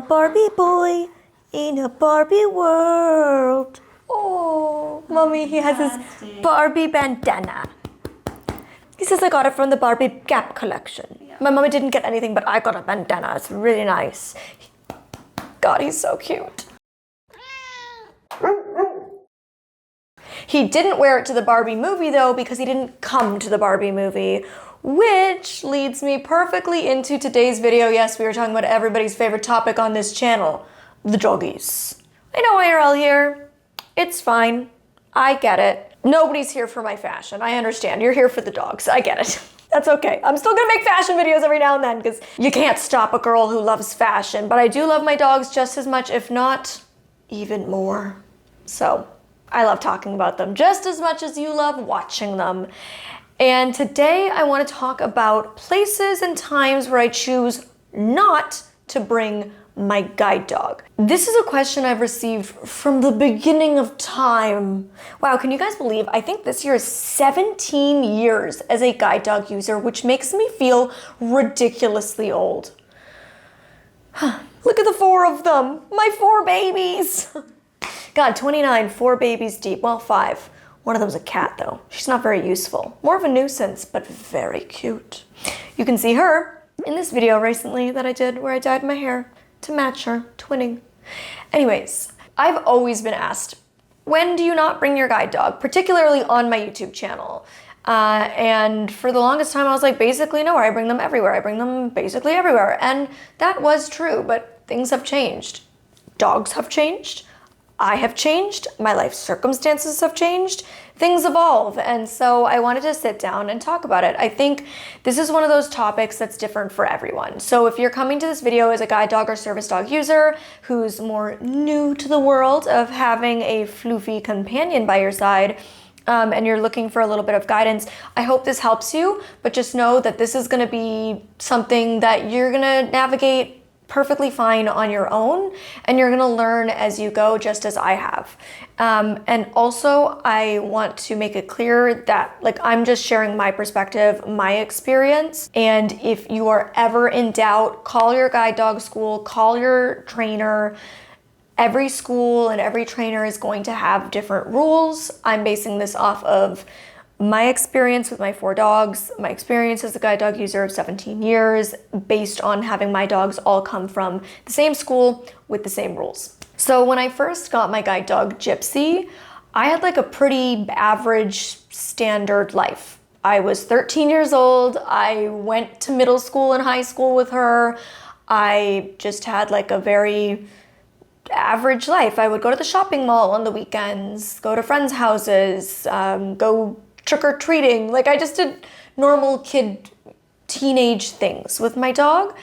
Barbie boy in a Barbie world. Oh, mommy, he has his Barbie bandana. He says I got it from the Barbie Gap collection. Yeah. My mommy didn't get anything, but I got a bandana. It's really nice. God, he's so cute. He didn't wear it to the Barbie movie though, because he didn't come to the Barbie movie, which leads me perfectly into today's video. Yes, we were talking about everybody's favorite topic on this channel, the doggies. I know why you're all here. It's fine. I get it. Nobody's here for my fashion. I understand. You're here for the dogs. I get it. That's okay. I'm still gonna make fashion videos every now and then because you can't stop a girl who loves fashion, but I do love my dogs just as much, if not even more. So I love talking about them just as much as you love watching them. And today I want to talk about places and times where I choose not to bring my guide dog. This is a question I've received from the beginning of time. Wow, can you guys believe I think this year is 17 years as a guide dog user, which makes me feel ridiculously old. Look at the 4 of them, my 4 babies. God, 29, 4 babies deep. Well, 5. One of them's a cat though. She's not very useful. More of a nuisance, but very cute. You can see her in this video recently that I did where I dyed my hair to match her, twinning. Anyways, I've always been asked, when do you not bring your guide dog? Particularly on my YouTube channel. And for the longest time I was like, basically no, I bring them everywhere. I bring them basically everywhere. And that was true, but things have changed. Dogs have changed. I have changed, my life circumstances have changed, things evolve, and so I wanted to sit down and talk about it. I think this is one of those topics that's different for everyone. So if you're coming to this video as a guide dog or service dog user who's more new to the world of having a floofy companion by your side, and you're looking for a little bit of guidance, I hope this helps you, but just know that this is gonna be something that you're gonna navigate perfectly fine on your own, and you're gonna learn as you go, just as I have. And also I want to make it clear that I'm just sharing my perspective, my experience, and if you are ever in doubt, call your guide dog school, call your trainer. Every school and every trainer is going to have different rules. I'm basing this off of my experience with my 4 dogs, my experience as a guide dog user of 17 years, based on having my dogs all come from the same school with the same rules. So when I first got my guide dog, Gypsy, I had a pretty average standard life. I was 13 years old. I went to middle school and high school with her. I just had a very average life. I would go to the shopping mall on the weekends, go to friends' houses, go trick-or-treating. I just did normal kid teenage things with my dog.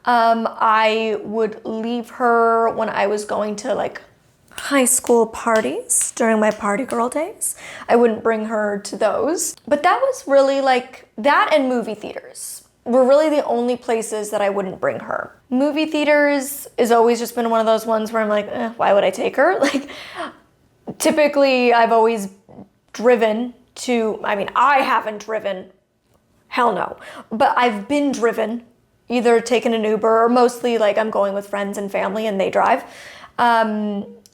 I would leave her when I was going to high school parties during my party girl days. I wouldn't bring her to those. But that was really that, and movie theaters were really the only places that I wouldn't bring her. Movie theaters has always just been one of those ones where I'm why would I take her? Typically I've always driven to, I haven't driven, hell no, but I've been driven, either taken an Uber or mostly I'm going with friends and family and they drive.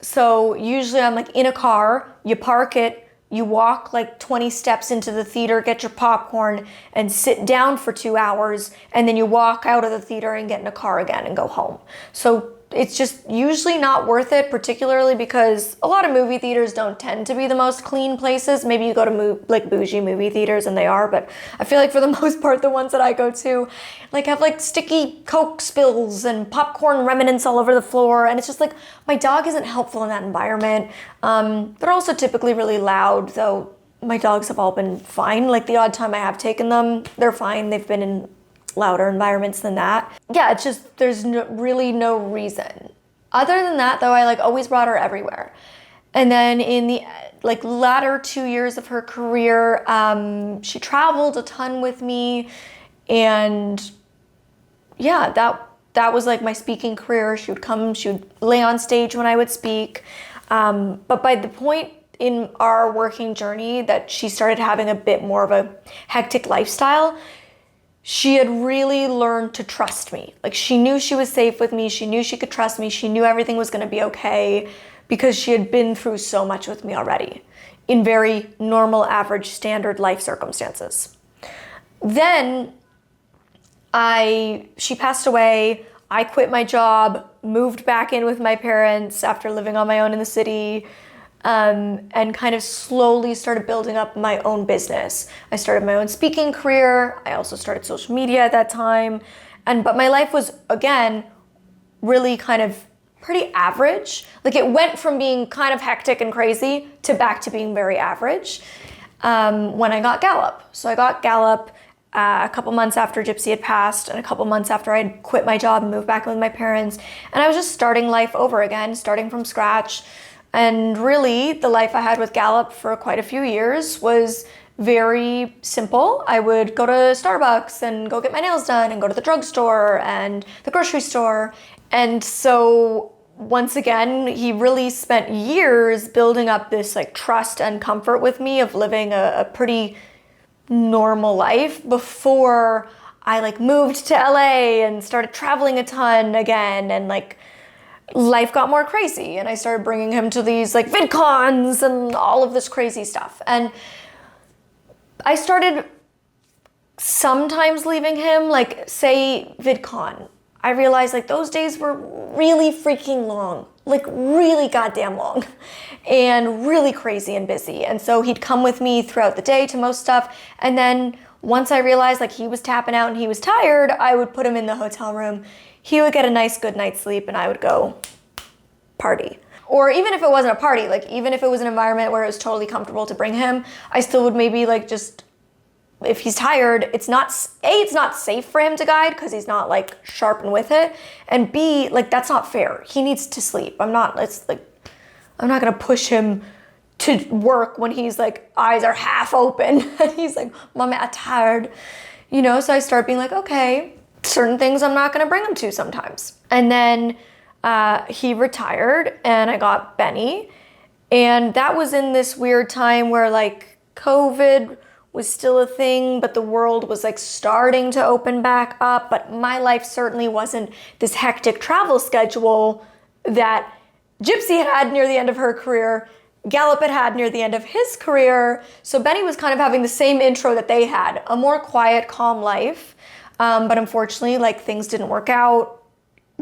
So usually I'm in a car, you park it, you walk 20 steps into the theater, get your popcorn and sit down for 2 hours, and then you walk out of the theater and get in a car again and go home. So it's just usually not worth it, particularly because a lot of movie theaters don't tend to be the most clean places. Maybe you go to bougie movie theaters and they are, but I feel for the most part, the ones that I go to have sticky Coke spills and popcorn remnants all over the floor. And it's just my dog isn't helpful in that environment. They're also typically really loud, though my dogs have all been fine. The odd time I have taken them, they're fine. They've been in louder environments than that. Yeah, it's just, there's really no reason. Other than that though, I always brought her everywhere. And then in the latter 2 years of her career, she traveled a ton with me, and yeah, that was my speaking career. She would lay on stage when I would speak. But by the point in our working journey that she started having a bit more of a hectic lifestyle, she had really learned to trust me. Like, she knew she was safe with me. She knew she could trust me. She knew everything was going to be okay because she had been through so much with me already in very normal, average, standard life circumstances. Then she passed away. I quit my job, moved back in with my parents after living on my own in the city, and kind of slowly started building up my own business. I started my own speaking career. I also started social media at that time. But my life was, again, really kind of pretty average. Like, it went from being kind of hectic and crazy to back to being very average when I got Gallup. So I got Gallup a couple months after Gypsy had passed and a couple months after I'd quit my job and moved back in with my parents. And I was just starting life over again, starting from scratch. And really, the life I had with Gallup for quite a few years was very simple. I would go to Starbucks and go get my nails done and go to the drugstore and the grocery store. And so once again, he really spent years building up this like trust and comfort with me of living a pretty normal life before I like moved to LA and started traveling a ton again, and like life got more crazy and I started bringing him to these like VidCons and all of this crazy stuff. And I started sometimes leaving him, like say VidCon. I realized like those days were really freaking long, like really goddamn long and really crazy and busy. And so he'd come with me throughout the day to most stuff. And then once I realized like he was tapping out and he was tired, I would put him in the hotel room. He would get a nice good night's sleep and I would go party. Or even if it wasn't a party, like even if it was an environment where it was totally comfortable to bring him, I still would maybe like just, if he's tired, it's not safe for him to guide because he's not like sharp and with it. And B, like that's not fair. He needs to sleep. I'm not gonna push him to work when he's like, eyes are half open. And he's like, Mom, I'm tired. You know, so I start being like, okay, certain things I'm not gonna bring him to sometimes. And then he retired and I got Benny. And that was in this weird time where like COVID was still a thing, but the world was like starting to open back up. But my life certainly wasn't this hectic travel schedule that Gypsy had near the end of her career, Gallup had near the end of his career. So Benny was kind of having the same intro that they had, a more quiet, calm life. But unfortunately, like things didn't work out.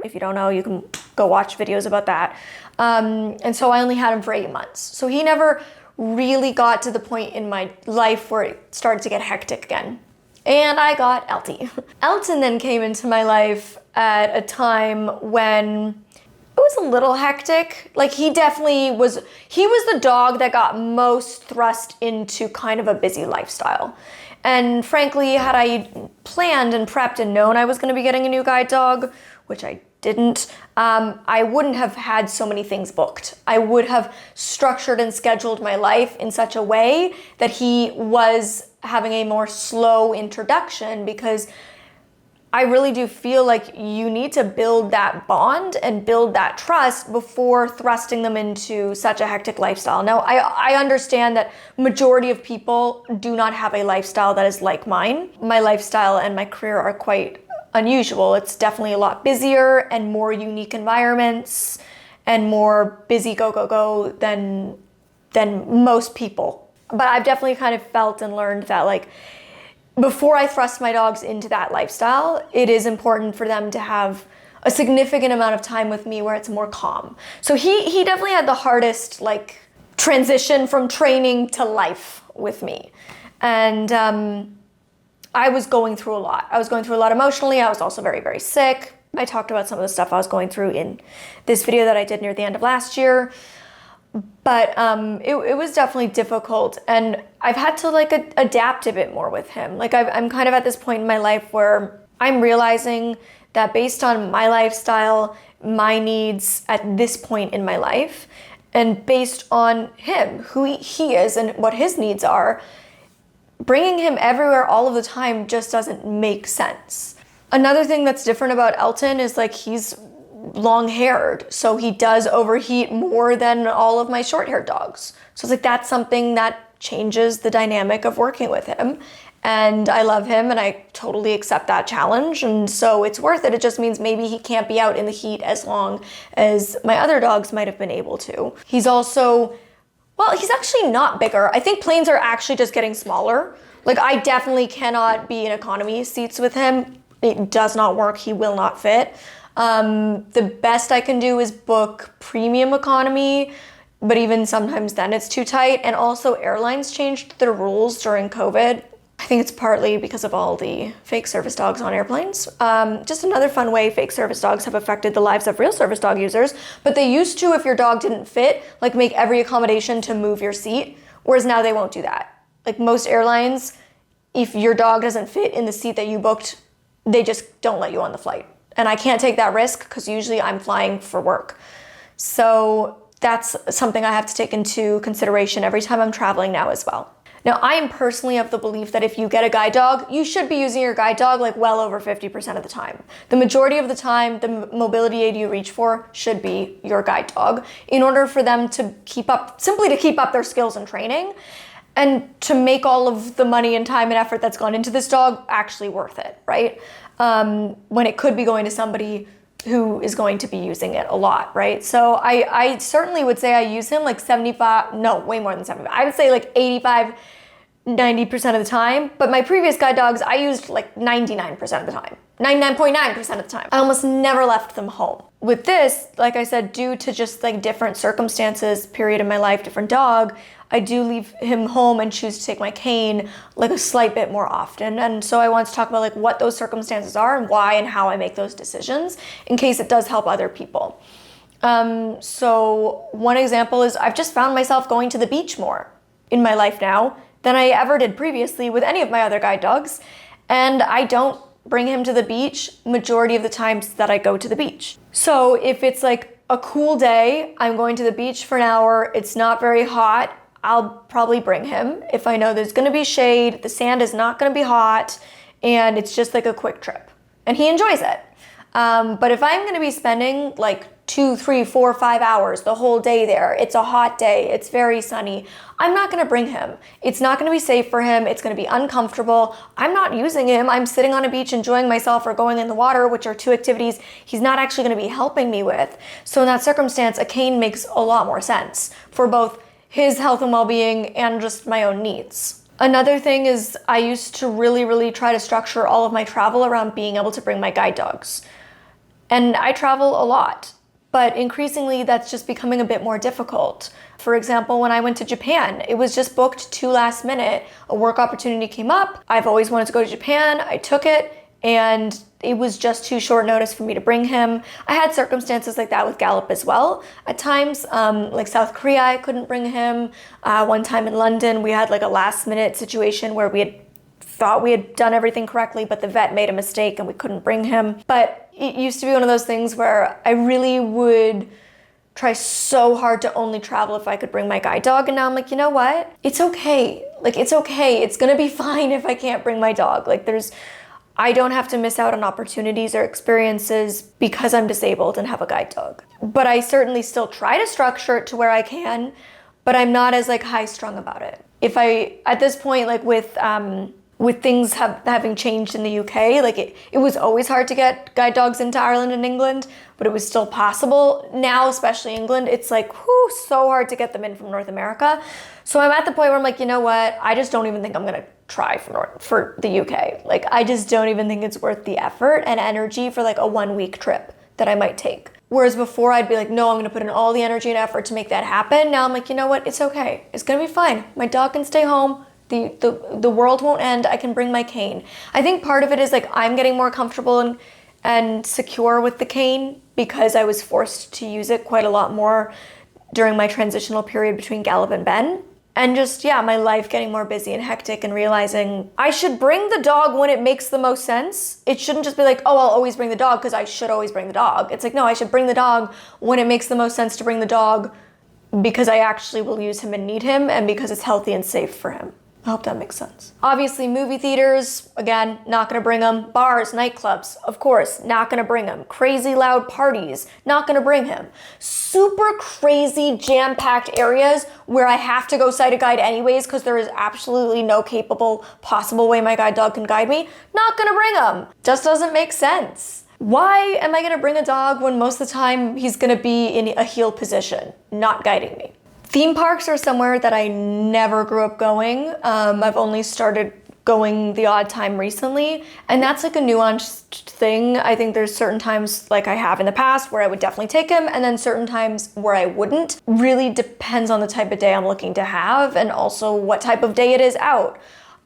If you don't know, you can go watch videos about that. And so I only had him for 8 months. So he never really got to the point in my life where it started to get hectic again. And I got Elty. Elton then came into my life at a time when it was a little hectic. Like he was the dog that got most thrust into kind of a busy lifestyle. And frankly, had I planned and prepped and known I was going to be getting a new guide dog, which I didn't, I wouldn't have had so many things booked. I would have structured and scheduled my life in such a way that he was having a more slow introduction, because I really do feel like you need to build that bond and build that trust before thrusting them into such a hectic lifestyle. Now, I understand that majority of people do not have a lifestyle that is like mine. My lifestyle and my career are quite unusual. It's definitely a lot busier and more unique environments and more busy go than most people. But I've definitely kind of felt and learned that like before I thrust my dogs into that lifestyle, it is important for them to have a significant amount of time with me where it's more calm. So he definitely had the hardest like transition from training to life with me. And I was going through a lot. I was going through a lot emotionally. I was also very, very sick. I talked about some of the stuff I was going through in this video that I did near the end of last year. But it was definitely difficult, and I've had to like adapt a bit more with him. Like I'm kind of at this point in my life where I'm realizing that based on my lifestyle, my needs at this point in my life, and based on him, who he is and what his needs are, bringing him everywhere all of the time just doesn't make sense. Another thing that's different about Elton is like he's long-haired, so he does overheat more than all of my short-haired dogs. So it's like that's something that changes the dynamic of working with him. and I love him and I totally accept that challenge, and so it's worth it. It just means maybe he can't be out in the heat as long as my other dogs might have been able to. He's also, well, he's actually not bigger. I think planes are actually just getting smaller. Like, I definitely cannot be in economy seats with him. It does not work. He will not fit. The best I can do is book premium economy, but even sometimes then it's too tight. And also airlines changed their rules during COVID. I think it's partly because of all the fake service dogs on airplanes. Just another fun way fake service dogs have affected the lives of real service dog users. But they used to, if your dog didn't fit, like make every accommodation to move your seat, whereas now they won't do that. Like most airlines, if your dog doesn't fit in the seat that you booked, they just don't let you on the flight. And I can't take that risk because usually I'm flying for work. So that's something I have to take into consideration every time I'm traveling now as well. Now, I am personally of the belief that if you get a guide dog, you should be using your guide dog like well over 50% of the time. The majority of the time, the mobility aid you reach for should be your guide dog in order for them to keep up, simply to keep up their skills and training, and to make all of the money and time and effort that's gone into this dog actually worth it, right? When it could be going to somebody who is going to be using it a lot, right? So I certainly would say I use him like 75, no, way more than 75. I would say like 85, 90% of the time. But my previous guide dogs, I used like 99% of the time, 99.9% of the time. I almost never left them home. With this, like I said, due to just like different circumstances, period in my life, different dog, I do leave him home and choose to take my cane like a slight bit more often. And so I want to talk about like what those circumstances are and why and how I make those decisions in case it does help other people. So one example is I've just found myself going to the beach more in my life now than I ever did previously with any of my other guide dogs. And I don't bring him to the beach majority of the times that I go to the beach. So if it's like a cool day, I'm going to the beach for an hour, it's not very hot, I'll probably bring him if I know there's gonna be shade, the sand is not gonna be hot, and it's just like a quick trip. And he enjoys it. But if I'm gonna be spending like 2, 3, 4, 5 hours the whole day there, it's a hot day, it's very sunny, I'm not gonna bring him. It's not gonna be safe for him, it's gonna be uncomfortable. I'm not using him, I'm sitting on a beach enjoying myself or going in the water, which are two activities he's not actually gonna be helping me with. So in that circumstance, a cane makes a lot more sense for both his health and well-being and just my own needs. Another thing is I used to really try to structure all of my travel around being able to bring my guide dogs. And I travel a lot, but increasingly that's just becoming a bit more difficult. For example, when I went to Japan, it was just booked too last minute. A work opportunity came up. I've always wanted to go to Japan. I took it, and it was just too short notice for me to bring him. I had circumstances like that with Gallop as well. At times, like South Korea, I couldn't bring him. One time in London, we had like a last minute situation where we had thought we had done everything correctly, but the vet made a mistake and we couldn't bring him. But it used to be one of those things where I really would try so hard to only travel if I could bring my guide dog. And now I'm like, you know what? It's okay. Like, it's okay. It's gonna be fine if I can't bring my dog. Like, I don't have to miss out on opportunities or experiences because I'm disabled and have a guide dog. But I certainly still try to structure it to where I can, but I'm not as like high strung about it. If I, at this point, like with things having changed in the UK, like it was always hard to get guide dogs into Ireland and England, but it was still possible. Now, especially England, it's like, so hard to get them in from North America. So I'm at the point where I'm like, you know what? I just don't even think I'm gonna try for the UK. Like, I just don't even think it's worth the effort and energy for like a 1-week trip that I might take. Whereas before I'd be like, no, I'm gonna put in all the energy and effort to make that happen. Now I'm like, you know what? It's okay. It's gonna be fine. My dog can stay home. The world won't end. I can bring my cane. I think part of it is like I'm getting more comfortable and secure with the cane because I was forced to use it quite a lot more during my transitional period between Gallop and Ben. And just, my life getting more busy and hectic and realizing I should bring the dog when it makes the most sense. It shouldn't just be like, oh, I'll always bring the dog because I should always bring the dog. It's like, no, I should bring the dog when it makes the most sense to bring the dog because I actually will use him and need him and because it's healthy and safe for him. I hope that makes sense. Obviously, movie theaters, again, not gonna bring him. Bars, nightclubs, of course, not gonna bring him. Crazy loud parties, not gonna bring him. Super crazy jam-packed areas where I have to go sighted guide anyways because there is absolutely no capable possible way my guide dog can guide me, not gonna bring him. Just doesn't make sense. Why am I gonna bring a dog when most of the time he's gonna be in a heel position, not guiding me? Theme parks are somewhere that I never grew up going. I've only started going the odd time recently, and that's like a nuanced thing. I think there's certain times like I have in the past where I would definitely take him, and then certain times where I wouldn't. Really depends on the type of day I'm looking to have and also what type of day it is out.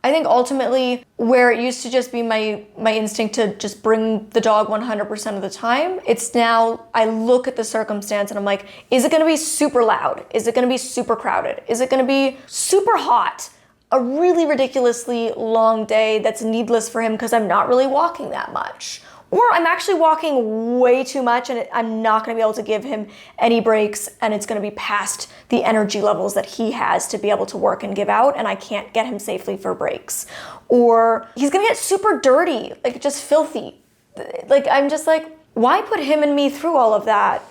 I think ultimately where it used to just be my instinct to just bring the dog 100% of the time, it's now I look at the circumstance and I'm like, is it gonna be super loud? Is it gonna be super crowded? Is it gonna be super hot? A really ridiculously long day that's needless for him because I'm not really walking that much. Or I'm actually walking way too much and I'm not gonna be able to give him any breaks and it's gonna be past the energy levels that he has to be able to work and give out and I can't get him safely for breaks. Or he's gonna get super dirty, like just filthy. Like I'm just like, why put him and me through all of that?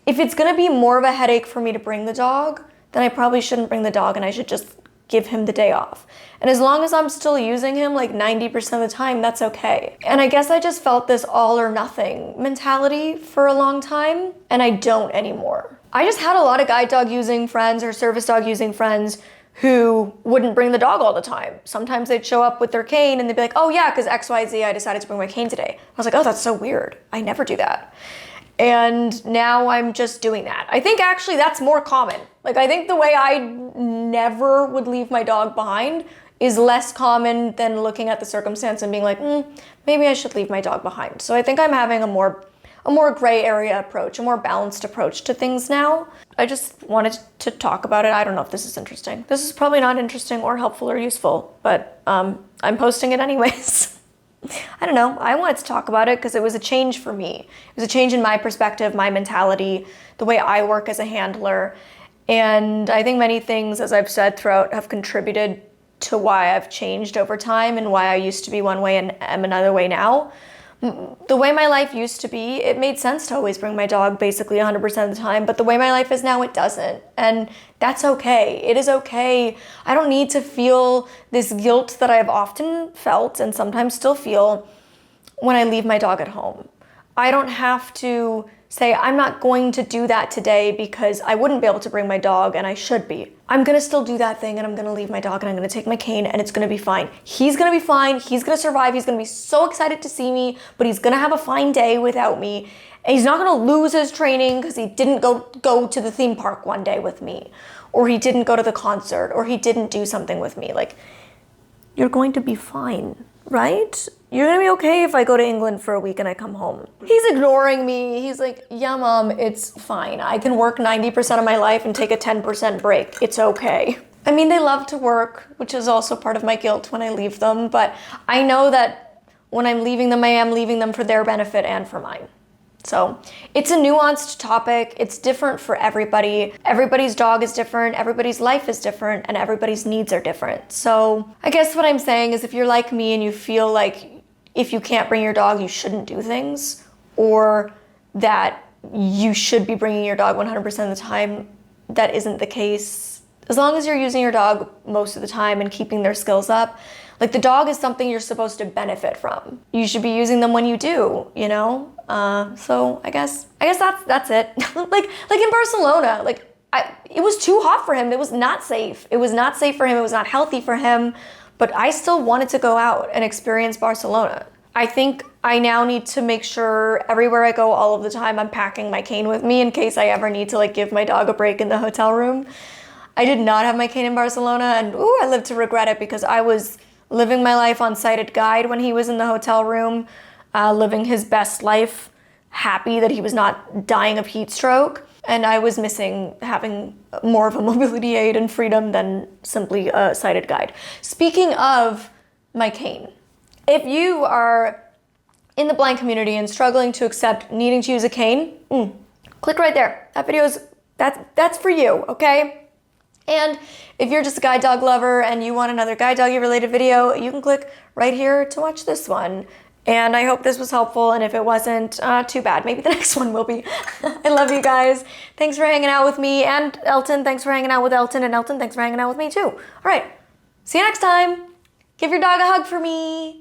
If it's gonna be more of a headache for me to bring the dog, then I probably shouldn't bring the dog and I should just give him the day off. And as long as I'm still using him like 90% of the time, that's okay. And I guess I just felt this all or nothing mentality for a long time, and I don't anymore. I just had a lot of guide dog using friends or service dog using friends who wouldn't bring the dog all the time. Sometimes they'd show up with their cane and they'd be like, oh yeah, because XYZ, I decided to bring my cane today. I was like, oh, that's so weird. I never do that. And now I'm just doing that. I think actually that's more common. Like I think the way I never would leave my dog behind is less common than looking at the circumstance and being like, maybe I should leave my dog behind. So I think I'm having a more gray area approach, a more balanced approach to things now. I just wanted to talk about it. I don't know if this is interesting. This is probably not interesting or helpful or useful, but I'm posting it anyways. I don't know. I wanted to talk about it because it was a change for me. It was a change in my perspective, my mentality, the way I work as a handler. And I think many things, as I've said throughout, have contributed to why I've changed over time and why I used to be one way and am another way now. The way my life used to be, it made sense to always bring my dog basically 100% of the time, but the way my life is now, it doesn't. And that's okay. It is okay. I don't need to feel this guilt that I've often felt and sometimes still feel when I leave my dog at home. I don't have to say, I'm not going to do that today because I wouldn't be able to bring my dog and I should be. I'm gonna still do that thing and I'm gonna leave my dog and I'm gonna take my cane and it's gonna be fine. He's gonna be fine, he's gonna survive, he's gonna be so excited to see me, but he's gonna have a fine day without me. And he's not gonna lose his training because he didn't go to the theme park one day with me, or he didn't go to the concert, or he didn't do something with me. Like, you're going to be fine, right? You're gonna be okay if I go to England for a week and I come home. He's ignoring me. He's like, yeah, mom, it's fine. I can work 90% of my life and take a 10% break. It's okay. I mean, they love to work, which is also part of my guilt when I leave them, but I know that when I'm leaving them, I am leaving them for their benefit and for mine. So it's a nuanced topic. It's different for everybody. Everybody's dog is different. Everybody's life is different, and everybody's needs are different. So I guess what I'm saying is if you're like me and you feel like if you can't bring your dog, you shouldn't do things, or that you should be bringing your dog 100% of the time, that isn't the case. As long as you're using your dog most of the time and keeping their skills up, like the dog is something you're supposed to benefit from. You should be using them when you do, you know? So I guess that's it. like in Barcelona, it was too hot for him. It was not safe. It was not safe for him. It was not healthy for him. But I still wanted to go out and experience Barcelona. I think I now need to make sure everywhere I go all of the time, I'm packing my cane with me in case I ever need to like give my dog a break in the hotel room. I did not have my cane in Barcelona, and I live to regret it because I was living my life on sighted guide when he was in the hotel room, living his best life, happy that he was not dying of heat stroke. And I was missing having more of a mobility aid and freedom than simply a sighted guide. Speaking of my cane, if you are in the blind community and struggling to accept needing to use a cane, click right there. That video is, that's for you, okay? And if you're just a guide dog lover and you want another guide doggy related video, you can click right here to watch this one. And I hope this was helpful, and if it wasn't, too bad. Maybe the next one will be. I love you guys. Thanks for hanging out with me, and Elton, thanks for hanging out with Elton, and Elton, thanks for hanging out with me too. All right, see you next time. Give your dog a hug for me.